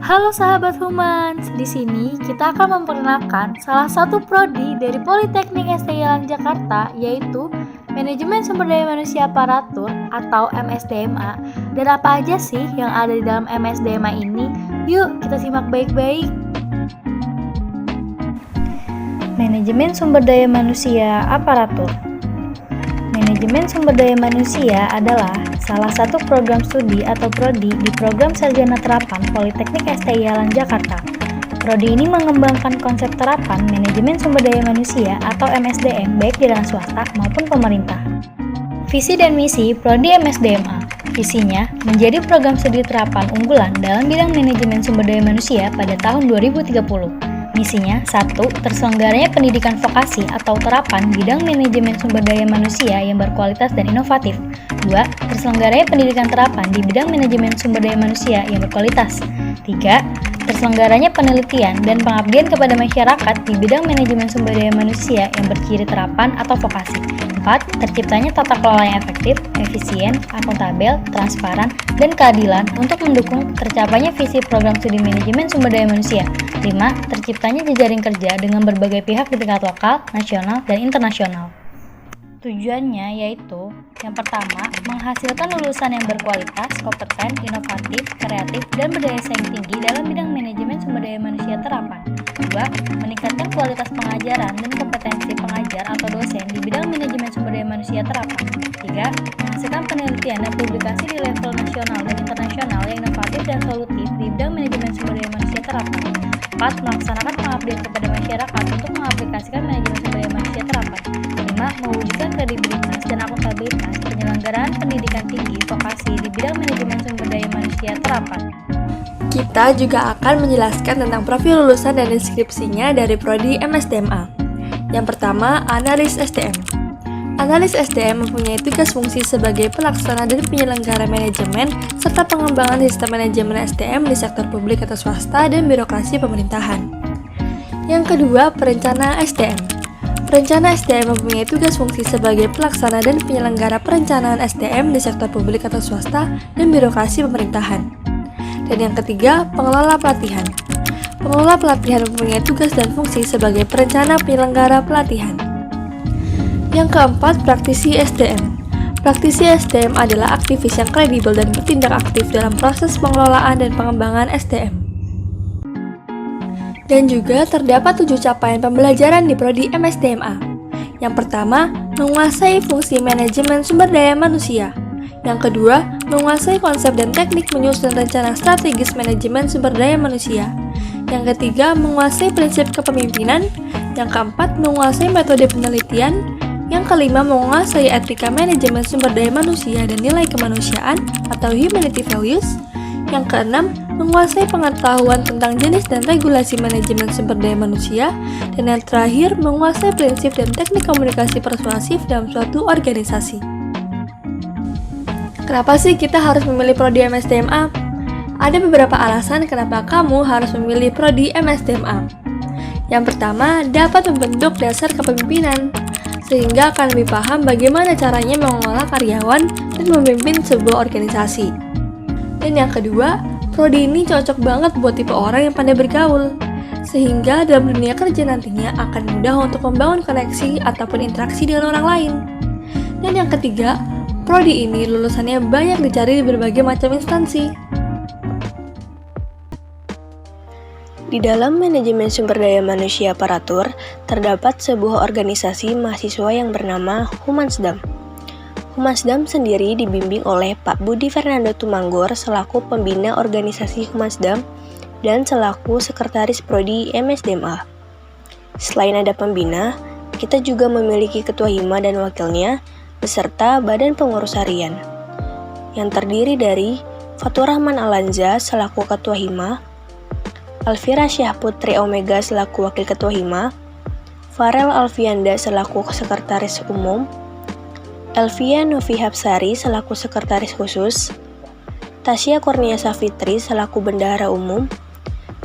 Halo sahabat Humans, di sini kita akan memperkenalkan salah satu prodi dari Politeknik STI Jakarta, yaitu Manajemen Sumber Daya Manusia Aparatur atau MSDMA. Dan apa aja sih yang ada di dalam MSDMA ini? Yuk kita simak baik-baik. Manajemen Sumber Daya Manusia Aparatur. Manajemen Sumber Daya Manusia adalah salah satu program studi atau prodi di Program Sarjana Terapan Politeknik STI Jakarta. Prodi ini mengembangkan konsep terapan manajemen sumber daya manusia atau MSDM baik di ranah swasta maupun pemerintah. Visi dan misi prodi MSDMA. Visinya menjadi program studi terapan unggulan dalam bidang manajemen sumber daya manusia pada tahun 2030. Misinya, 1. Terselenggaranya pendidikan vokasi atau terapan bidang manajemen sumber daya manusia yang berkualitas dan inovatif. 2. Terselenggaranya pendidikan terapan di bidang manajemen sumber daya manusia yang berkualitas. 3. Terselenggaranya penelitian dan pengabdian kepada masyarakat di bidang manajemen sumber daya manusia yang berciri terapan atau vokasi. 4. Terciptanya tata kelola yang efektif, efisien, akuntabel, transparan, dan keadilan untuk mendukung tercapainya visi program studi manajemen sumber daya manusia. 5. Terciptanya jejaring kerja dengan berbagai pihak di tingkat lokal, nasional, dan internasional. Tujuannya yaitu, yang pertama, menghasilkan lulusan yang berkualitas, kompeten, inovatif, kreatif, dan berdaya saing tinggi dalam bidang manajemen sumber daya manusia terapan. 2. Meningkatkan kualitas pengajaran dan kompetensi pengajar atau dosen di bidang manajemen sumber daya manusia terapan. 3. Menghasilkan penelitian dan publikasi di level nasional dan internasional yang inovatif dan solutif di bidang manajemen sumber daya manusia terapan. 4. Melaksanakan pengabdian kepada masyarakat untuk mengaplikasikan manajemen sumber daya manusia terapan. 5. Mewujudkan kredibilitas dan akuntabilitas penyelenggaraan pendidikan tinggi vokasi di bidang manajemen sumber daya manusia terapan. Kita juga akan menjelaskan tentang profil lulusan dan deskripsinya dari prodi MSDMA. Yang pertama, analis SDM. Analis SDM mempunyai tugas fungsi sebagai pelaksana dan penyelenggara manajemen serta pengembangan sistem manajemen SDM di sektor publik atau swasta dan birokrasi pemerintahan. Yang kedua, perencana SDM. Perencana SDM mempunyai tugas fungsi sebagai pelaksana dan penyelenggara perencanaan SDM di sektor publik atau swasta dan birokrasi pemerintahan. Dan yang ketiga, pengelola pelatihan. Pengelola pelatihan mempunyai tugas dan fungsi sebagai perencana penyelenggara pelatihan. Yang keempat, praktisi SDM. Praktisi SDM adalah aktivis yang kredibel dan bertindak aktif dalam proses pengelolaan dan pengembangan SDM. Dan juga terdapat 7 capaian pembelajaran di prodi MSDMA. Yang pertama, menguasai fungsi manajemen sumber daya manusia. Yang kedua, menguasai konsep dan teknik menyusun rencana strategis manajemen sumber daya manusia. Yang ketiga, menguasai prinsip kepemimpinan. Yang keempat, menguasai metode penelitian. Yang kelima, menguasai etika manajemen sumber daya manusia dan nilai kemanusiaan atau humanity values. Yang keenam, menguasai pengetahuan tentang jenis dan regulasi manajemen sumber daya manusia. Dan yang terakhir, menguasai prinsip dan teknik komunikasi persuasif dalam suatu organisasi. Kenapa sih kita harus memilih prodi MSDMA? Ada beberapa alasan kenapa kamu harus memilih prodi MSDMA. Yang pertama, dapat membentuk dasar kepemimpinan, sehingga akan lebih paham bagaimana caranya mengelola karyawan dan memimpin sebuah organisasi. Dan yang kedua, prodi ini cocok banget buat tipe orang yang pandai bergaul, sehingga dalam dunia kerja nantinya akan mudah untuk membangun koneksi ataupun interaksi dengan orang lain. Dan yang ketiga, prodi ini lulusannya banyak dicari di berbagai macam instansi. Di dalam manajemen sumber daya manusia aparatur, terdapat sebuah organisasi mahasiswa yang bernama Humansdam. Humansdam sendiri dibimbing oleh Pak Budi Fernando Tumanggor selaku pembina organisasi Humansdam dan selaku sekretaris prodi MSDMA. Selain ada pembina, kita juga memiliki ketua hima dan wakilnya, beserta badan pengurus harian, yang terdiri dari Fatur Rahman Alanza selaku ketua hima, Alfira Syah Putri Omega selaku wakil ketua hima, Farel Alfianda selaku sekretaris umum, Elvia Novi Hapsari selaku sekretaris khusus, Tasya Kurnia Safitri selaku bendahara umum,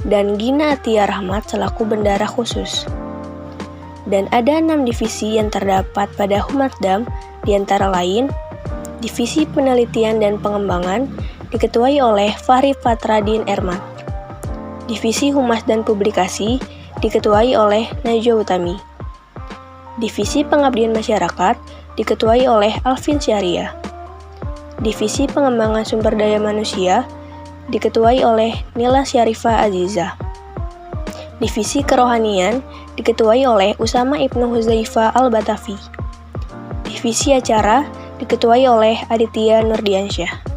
dan Gina Atia Rahmat selaku bendahara khusus. Dan ada 6 divisi yang terdapat pada Humansdam, di antara lain, Divisi Penelitian dan Pengembangan diketuai oleh Fahri Fatradin Ermat. Divisi Humas dan Publikasi diketuai oleh Najwa Utami. Divisi Pengabdian Masyarakat diketuai oleh Alvin Syahria. Divisi Pengembangan Sumber Daya Manusia diketuai oleh Nila Syarifah Aziza. Divisi Kerohanian diketuai oleh Usama Ibnu Huzaifah Al-Batafi. Divisi Acara diketuai oleh Aditya Nurdiansyah.